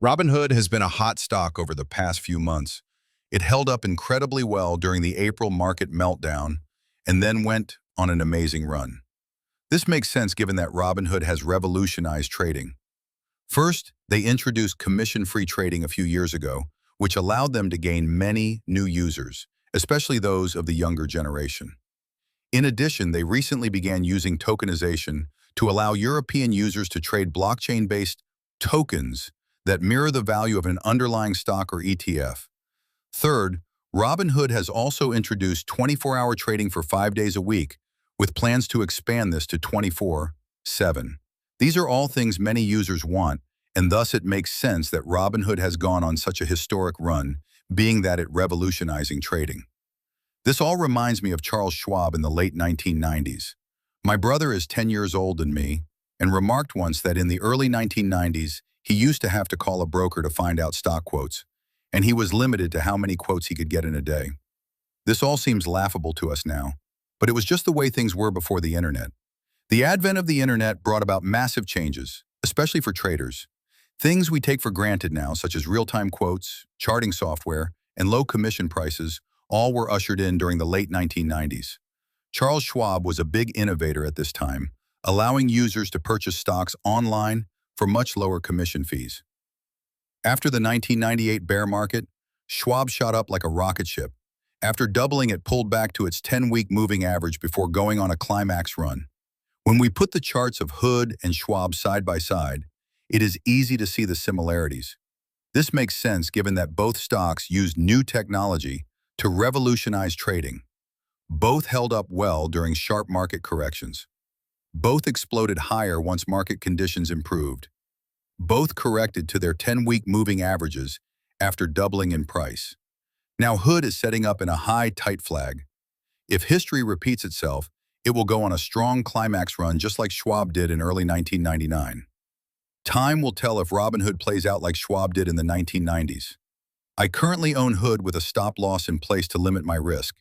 Robinhood has been a hot stock over the past few months. It held up incredibly well during the April market meltdown and then went on an amazing run. This makes sense given that Robinhood has revolutionized trading. First, they introduced commission-free trading a few years ago, which allowed them to gain many new users, especially those of the younger generation. In addition, they recently began using tokenization to allow European users to trade blockchain-based tokens that mirror the value of an underlying stock or ETF. Third, Robinhood has also introduced 24-hour trading for 5 days a week, with plans to expand this to 24/7. These are all things many users want, and thus it makes sense that Robinhood has gone on such a historic run, being that it revolutionizing trading. This all reminds me of Charles Schwab in the late 1990s. My brother is 10 years older than me and remarked once that in the early 1990s, he used to have to call a broker to find out stock quotes, and he was limited to how many quotes he could get in a day. This all seems laughable to us now, but it was just the way things were before the internet. The advent of the internet brought about massive changes, especially for traders. Things we take for granted now, such as real-time quotes, charting software, and low commission prices, all were ushered in during the late 1990s. Charles Schwab was a big innovator at this time, allowing users to purchase stocks online for much lower commission fees. After the 1998 bear market, Schwab shot up like a rocket ship. After doubling, it pulled back to its 10-week moving average before going on a climax run. When we put the charts of Hood and Schwab side by side, it is easy to see the similarities. This makes sense given that both stocks used new technology to revolutionize trading. Both held up well during sharp market corrections. Both exploded higher once market conditions improved. Both corrected to their 10-week moving averages after doubling in price. Now Hood is setting up in a high tight flag. If history repeats itself, it will go on a strong climax run just like Schwab did in early 1999. Time will tell if Robinhood plays out like Schwab did in the 1990s. I currently own Hood with a stop loss in place to limit my risk.